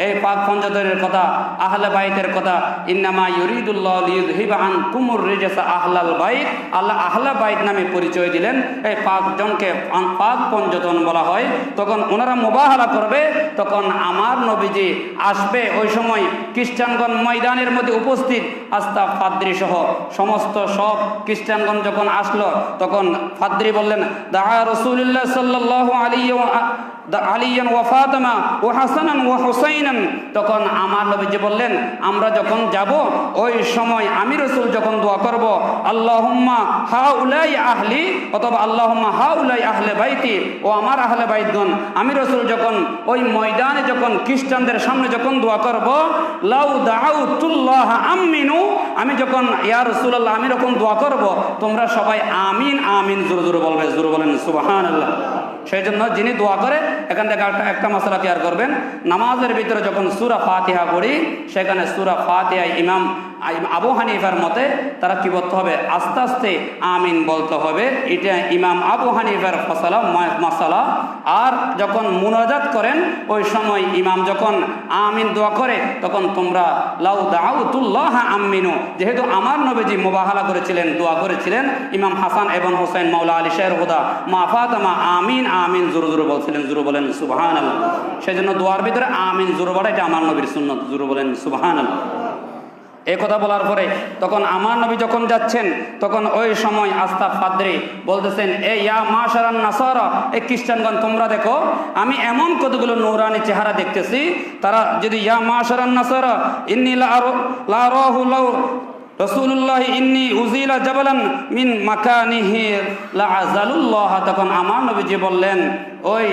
এই পাক পঞ্জতনের কথা, আহলে বাইতের কথা, ইন্নামা ইউরিদুল্লাহু লিইয়ুযহিবা আনকুমুর রিজসা আহলাল বাইত, আল্লাহ আহলে বাইত নামে পরিচয় দিলেন। এই 5 জনকে পাক পঞ্জতন বলা হয়। তখন ওনারা মুবাহালা করবে, তখন আমার নবীজি আসবে। ওই সময় খ্রিস্টানগণ ময়দানের মধ্যে উপস্থিত, আস্তা ফাদ্রি সহ সমস্ত সব খ্রিস্টানগণ যখন আসলো, তখন ফাদ্রি বললেন, দাআ রাসূলুল্লাহ সাল্লাল্লাহু আলাইহি আলিয়ান ওয়া ফাতেমা ও হাসানান ওয়া হুসাইনান। তখন আমার নবীজি বললেন, আমরা যখন যাব ওই সময় আমি রাসূল যখন দোয়া করব, আল্লাহুম্মা হাউলাই আহলি, অথবা আল্লাহুম্মা হাউলাই আহলে বাইতি, ও আমার আহলে বাইতগণ, আমি রাসূল যখন ওই ময়দানে যখন খ্রিস্টানদের সামনে যখন দোয়া করব, লাউ দাউতুল্লাহ আমিনু, আমি যখন ইয়া রাসূলুল্লাহ আমি যখন দোয়া করব, তোমরা সবাই আমিন আমিন জোরে জোরে বলবে। জোরে বলেন সুবহানাল্লাহ। সেই জন্য যিনি দোয়া করে, এখান থেকে একটা মশলা তৈরি করবেন, নামাজের ভিতরে যখন সূরা ফাতিহা পড়ি, সেখানে সূরা ফাতিহায় ইমাম আবু হানিফার মতে তারা কি বলতে হবে, আস্তে আস্তে আমিন বলতে হবে। এটা ইমাম আবু হানিফার মাসালা। আর যখন মুনাজাত করেন, ওই সময় ইমাম যখন আমিন দোয়া করে, তখন তোমরা লাউ দাউতুল্লাহ আমিনু, যেহেতু আমার নবীজি মুবাহালা করেছিলেন, দোয়া করেছিলেন, ইমাম হাসান এবং হোসেন মাওলা আলী শের হুদা মা ফাতেমা আমিন আমিন জোরে জোরে বলছিলেন। জোরে বলেন সুবহানাল্লাহ। সেই জন্য দোয়ার ভিতরে আমিন জোরে বলা এটা আমার নবীর সুন্নত। জোরে বলেন সুবহানাল্লাহ। এই কথা বলার পরে তখন আমার নবী যখন যাচ্ছেন, তখন ওই সময় আস্তা ফাদ্রি বলতেছেন, এ ইয়া মাশারান নাসারা, এই খ্রিস্টানগণ তোমরা দেখো, আমি এমন কতগুলো নূরানি চেহারা দেখতেছি, তারা যদি ইয়া মাশারান নাসারা ইন্নী লা রাহু লাউ রাসূলুল্লাহ ইন্নী উজিলা জাবালান মিন মাকানিহি লা আযালুল্লাহ। তখন আমার নবীজি বললেন, ওই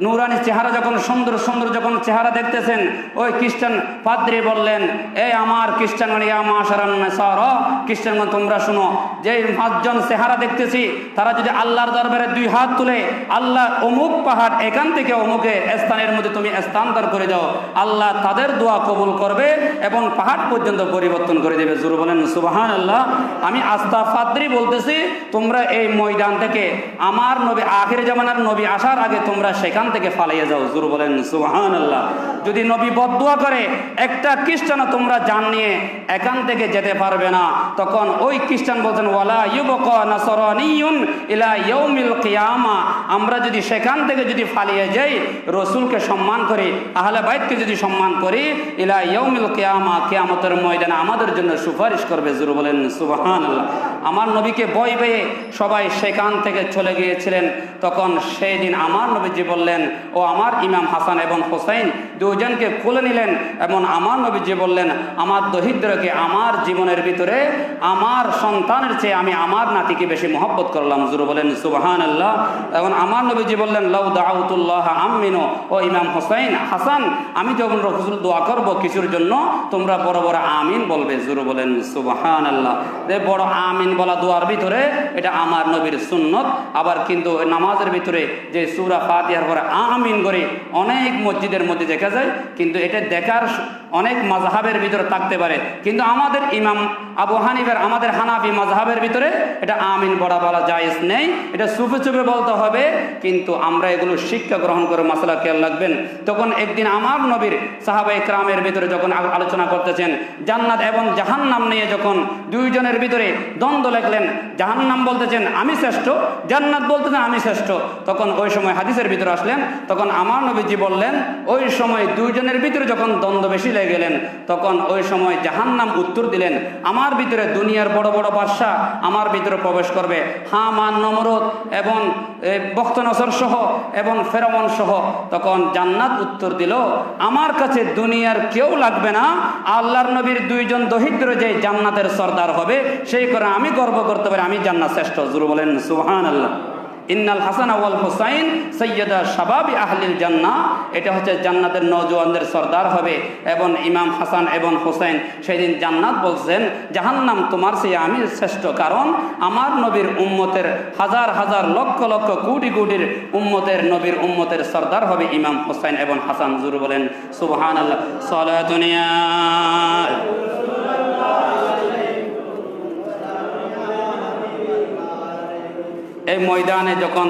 নূরানি চেহারা যখন সুন্দর সুন্দর যখন চেহারা দেখতেছেন, ওই খ্রিস্টান পাদ্রী বললেন, এই আমার খ্রিস্টানগণ, ইয়া মাশারান নাসারা, খ্রিস্টানগণ তোমরা শুনো, যে 5 জন চেহারা দেখতেছি, তারা যদি আল্লাহর দরবারে 2 হাত তুলে, আল্লাহ অমুক পাহাড় এখান থেকে অমুকে স্থানের মধ্যে তুমি স্থানান্তর করে দাও, আল্লাহ তাদের দোয়া কবুল করবে এবং পাহাড় পর্যন্ত পরিবর্তন করে দেবে। জোরে বলেন সুবহানাল্লাহ। আমি আস্তা ফাদ্রী বলতেছি, তোমরা এই ময়দান থেকে আমার নবী, আখির জামানার নবী আসার আগে তোমরা সেখান থেকে পালিয়ে যাও। জোরে বলেন সুবহানাল্লাহ। যদি নবী বদদুয়া করে, একটা খ্রিস্টান তোমরা জান নিয়ে এখান থেকে যেতে পারবে না, তখন ওই খ্রিস্টান বলছেন, ওয়ালা ইউবকা নাসরানিয়ুন ইলা ইয়াউমিল কিয়ামা, আমরা যদি সেখান থেকে যদি পালিয়ে যাই, রাসূলকে সম্মান করি, আহলে বাইতকে যদি সম্মান করি, ইলা ইয়াউমিল কিয়ামা, কিয়ামতের ময়দানে আমাদের জন্য সুপারিশ করবে। জোরে বলেন সুবহানাল্লাহ। আমার নবীকে ভয় পেয়ে সবাই সেখান থেকে চলে গিয়েছিলেন। তখন সেই দিন আমার নবীজি বললেন, ও আমার ইমাম হাসান এবং হোসাইন 2 জনকে কোলে নিলেন, এবং আমার নবীজি বললেন, আমার দরিদ্রকে আমার জীবনের ভিতরে আমার সন্তানের চেয়ে আমি আমার নাতিকে বেশি মহব্বত করলাম। জোরে বলেন সুবহানাল্লাহ। এবং আমার নবীজি বললেন, লাউ দাউতুল্লাহ আমিনু, ও ইমাম হোসাইন হাসান, আমি যখন রাসূল দোয়া করব কিছুর জন্য, তোমরা বড় বড় আমিন বলবে। জোরে বলেন সুবহানাল্লাহ। যে বড় আমিন বলা দোয়ার ভিতরে, এটা আমার নবীর সুন্নত। আবার কিন্তু নামাজের ভিতরে যে সূরা ফাতিহার পরে আমিন করে অনেক মসজিদের মধ্যে দেখা যায়, কিন্তু এটা দেখার অনেক মাযহাবের ভিতরে থাকতে পারে, কিন্তু আমাদের ইমাম আবু হানিফার, আমাদের হানাফি মাযহাবের ভিতরে এটা আমিন বলা জায়েজ নেই, এটা চুপে চুপে বলতে হবে। কিন্তু আমরা এগুলো শিক্ষা গ্রহণ করে মাসলা খেয়াল রাখবেন। তখন একদিন আমার নবীর সাহাবায়ে কেরামের ভিতরে যখন আলোচনা করতেছেন, জান্নাত এবং জাহান্নাম নিয়ে যখন 2 জনের ভিতরে দ্বন্দ্ব লাগলেন, জাহান্নাম বলতেছেন আমি শ্রেষ্ঠ, জান্নাত বলতেছেন আমি শ্রেষ্ঠ, তখন ওই সময় হাদিসের ভিতরে আসলেন, তখন আমার নবীজি বললেন, ওই সময় 2 জনের ভিতরে যখন দ্বন্দ্ব বেশি লেগে গেলেন, তখন ওই সময় জাহান্নাম উত্তর দিলেন, আমার ভিতরে দুনিয়ার বড় বড় বাদশা আমার ভিতরে প্রবেশ করবে, হামান, নমরুদ এবং বখতনসর সহ এবং ফেরাউন সহ। তখন জান্নাত উত্তর দিল, আমার কাছে দুনিয়ার কেউ লাগবে না, আল্লাহর নবীর 2 জন দরিদ্র যে জান্নাতের সর্দার হবে, সেই করে আমি গর্ব করতে পারি, আমি জান্নাত শ্রেষ্ঠ। জোরে বলেন সুবহানাল্লাহ। ইন্নাল হাসান ওয়াল হুসাইন সৈয়দা শাবাবি আহলিল জান্নাহ, এটা হচ্ছে জান্নাতের নওজওয়ানদের সর্দার হবে। এবং ইমাম হাসান এবং হুসাইন সেদিন জান্নাত বলছেন জাহান্নাম তোমার চেয়ে আমি শ্রেষ্ঠ, কারণ আমার নবীর উম্মতের হাজার হাজার লক্ষ লক্ষ কোটি কোটির উম্মতের নবীর উম্মতের সর্দার হবে ইমাম হুসাইন এবং হাসান। জুরু বলেন সুবহানাল্লাহ। সালাতুনিয়া এই ময়দানে যখন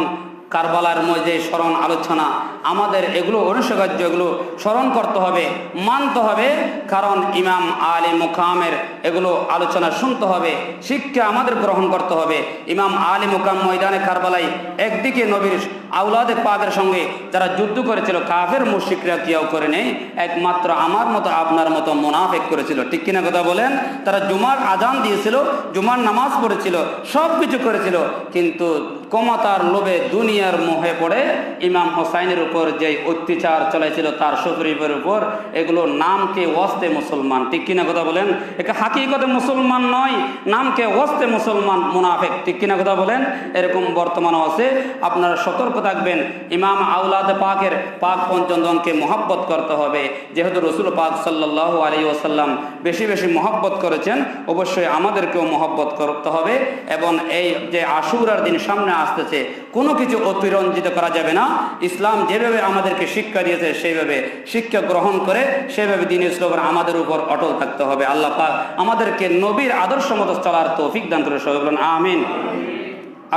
কারবালার মধ্যে স্মরণ আলোচনা, আমাদের এগুলো অনুষ্ঠিত, এগুলো স্মরণ করতে হবে, মানতে হবে, কারণ ইমাম আলী মুকামের এগুলো আলোচনা শুনতে হবে, শিক্ষা আমাদের গ্রহণ করতে হবে। ইমাম আলী মুকাম ময়দানে কারবালায় একদিকে নবীর আউলাদে পাকের সঙ্গে যারা যুদ্ধ করেছিল, কাফের মুশরিকরা কেউ করে নেই, একমাত্র আমার মতো আপনার মতো মুনাফিক করেছিল। ঠিক কিনা কথা বলেন? তারা জুমার আজান দিয়েছিল, জুমার নামাজ পড়েছিল, সব কিছু করেছিল, কিন্তু ক্ষমতার লোভে দুনিয়ার মোহে পড়ে ইমাম হোসাইনের উপর যে অত্যাচার চলেছিল তার শরীফের উপর, এগুলো নামকে ওয়াস্তে মুসলমান। ঠিক কিনা কথা বলেন? এটা হাকিকতে মুসলমান নয়, নামকে ওয়াস্তে মুসলমান, মুনাফিক। ঠিক কিনা কথা বলেন? এরকম বর্তমানও আছে। আপনারা সতর্ক থাকবেন। ইমাম আউলাদ পাকের পাক পঞ্চমজনকে মহব্বত করতে হবে, যেহেতু রসুল পাক সাল্লাল্লাহু আলাইহি ওয়াসাল্লাম বেশি বেশি মহব্বত করেছেন, অবশ্যই আমাদেরকেও মহব্বত করতে হবে। এবং এই যে আশুরার দিন সামনে আসতেছে, কোনো কিছু অতিরঞ্জিত করা যাবে না। ইসলাম যেভাবে আমাদেরকে শিক্ষা দিয়েছে সেইভাবে শিক্ষা গ্রহণ করে সেভাবে দ্বীন ইসলামের আমাদের উপর অটল থাকতে হবে। আল্লাহ পাক আমাদেরকে নবীর আদর্শ মতো চলার তৌফিক দান করে, সবাই বলুন আমিন।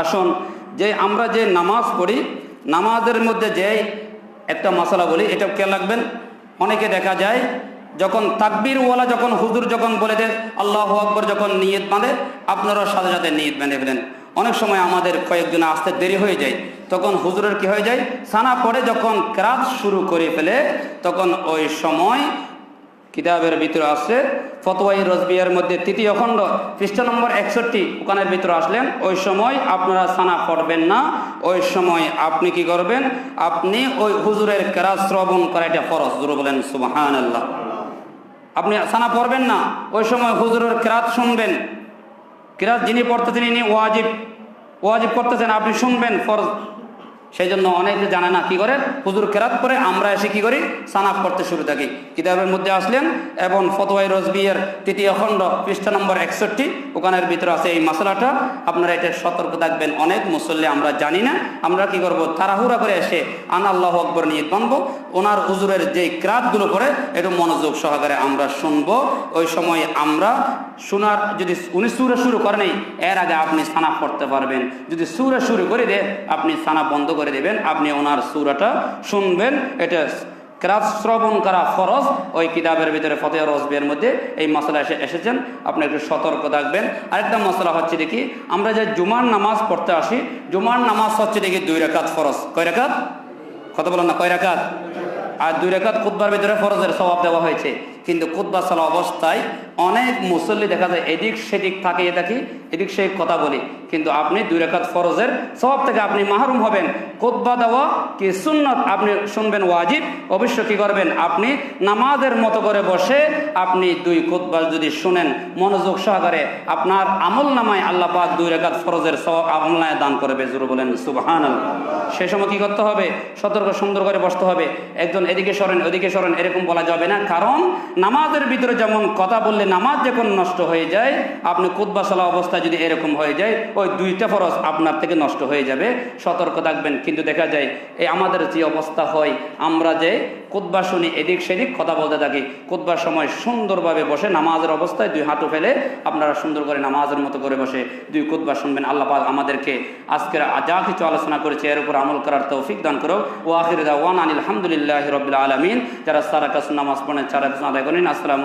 আসুন, যে আমরা যে নামাজ পড়ি, নামাজের মধ্যে যে একটা মশলা বলি, এটা খেয়াল রাখবেন। অনেকে দেখা যায় যখন তাকবীরওয়ালা যখন হুজুর যখন বলে দেয় আল্লাহু আকবার, যখন নিয়ত বাঁধে, আপনারা সাথে সাথে নিয়ত বেঁধে ফেলেন। অনেক সময় আমাদের কয়েকজন আসতে দেরি হয়ে যায়, তখন হুজুরের কি হয়ে যায়, সানা পড়ে যখন কেরাত শুরু করে ফেলে, তখন ওই সময় কিতাবের ভিতরে আসছে ফতোয়াই রজবিয়ার মধ্যে ৩য় খণ্ড পৃষ্ঠা নম্বর ৬১, ওখানের ভিতরে আসলেন, ওই সময় আপনারা সানা পড়বেন না। ওই সময় আপনি কি করবেন, আপনি ওই হুজুরের কেরাত শ্রবণ করা, এটা ফরজ। জোরে বলেন সুবহানাল্লাহ। আপনি সানা পড়বেন না, ওই সময় হুজুরের কেরাত শুনবেন। কেরাত যিনি পড়তেছেন ইনি ওয়াজিব করতেছেন, আপনি শুনবেন, ফরজ। সেই জন্য অনেকে জানে না, কি করে হুজুর কেরাত করে আমরা এসে কি করি, সানা পড়তে শুরু থাকি। কিতাবের মধ্যে আসলেন এবং ফতোয়াই রজবিয়ার ৩য় খণ্ড পৃষ্ঠা নম্বর ৬১, ওখানের ভিতরে আছে এই মশলাটা। আপনারা এটা সতর্ক থাকবেন। অনেক মুসল্লি আমরা জানি না, আমরা কি করব, তাড়াহুড়া করে এসে আল্লাহু আকবার নিয়ত বানবো, ওনার হুজুরের যে কেরাতগুলো করে একটু মনোযোগ সহকারে আমরা শুনবো। ওই সময় আমরা শোনার, যদি উনি সুরে শুরু করে নেই, এর আগে আপনি সানা পড়তে পারবেন। যদি সুরে শুরু করে দেয়, আপনি সানা বন্ধ করে দেবেন, আপনি ওনার সূরাটা শুনবেন। এটা কেরাত শ্রবণ করা ফরজ। ওই কিতাবের ভিতরে ফতোয়া রজবিয়ার মধ্যে এই মশলা এসেছেন, আপনি একটু সতর্ক থাকবেন। আরেকটা মশলা হচ্ছে দেখি, আমরা যে জুমার নামাজ পড়তে আসি, জুমার নামাজ হচ্ছে দেখি 2 রাকাত ফরজ। কয় রাকাত? কথা বলেন না, কয় রাকাত? আর 2 রাকাত খুতবার ভিতরে ফরজের সওয়াব দেওয়া হয়েছে। কিন্তু খুতবা চলা অবস্থায় অনেক মুসল্লি দেখা যায় এদিক সেদিক তাকিয়ে থাকি, এদিক সেদিক কথা বলি, কিন্তু আপনি 2 রাকাত ফরজের সওয়াব থেকে আপনি মাহরুম হবেন। খুতবা দেওয়া কি সুন্নত, আপনি শুনবেন ওয়াজিব। অবশ্য কি করবেন, আপনি নামাজের মতো করে বসে আপনি 2 খুতবা যদি শুনেন মনোযোগ সহকারে, আপনার আমল নামায় আল্লাহ পাক 2 রাকাত ফরজের সওয়াব আমল নামায় দান করবে। জোরে বলেন সুবহানাল্লাহ। সেই সময় কি করতে হবে, সতর্ক সুন্দর করে বসতে হবে। একজন এদিকে সরেন ওদিকে সরেন এরকম বলা যাবে না, কারণ নামাজের ভিতরে যেমন কথা বললে নামাজ যখন নষ্ট হয়ে যায়, আপনি খুতবা চলা অবস্থায় যদি এরকম হয়ে যায়, ওই 2টা ফরজ আপনার থেকে নষ্ট হয়ে যাবে। সতর্ক থাকবেন। কিন্তু দেখা যায় এই আমাদের যে অবস্থা হয়, আমরা যে খুতবা শুনি এদিক সেদিক কথা বলতে থাকি, খুতবার সময় সুন্দরভাবে বসে নামাজের অবস্থায় 2 হাঁটু ফেলে আপনারা সুন্দর করে নামাজের মতো করে বসে 2 খুতবা শুনবেন। আল্লাহ পাক আমাদেরকে আজকের যা কিছু আলোচনা করেছে এর উপর আমল করার তৌফিক দান করো। ওয়া আখিরু দাওয়ানা আলহামদুলিল্লাহি রাব্বিল আলামিন। যারা সারা কাজ নামাজ পড়েন, সারা কাজ আদায় করেন। আসসালামু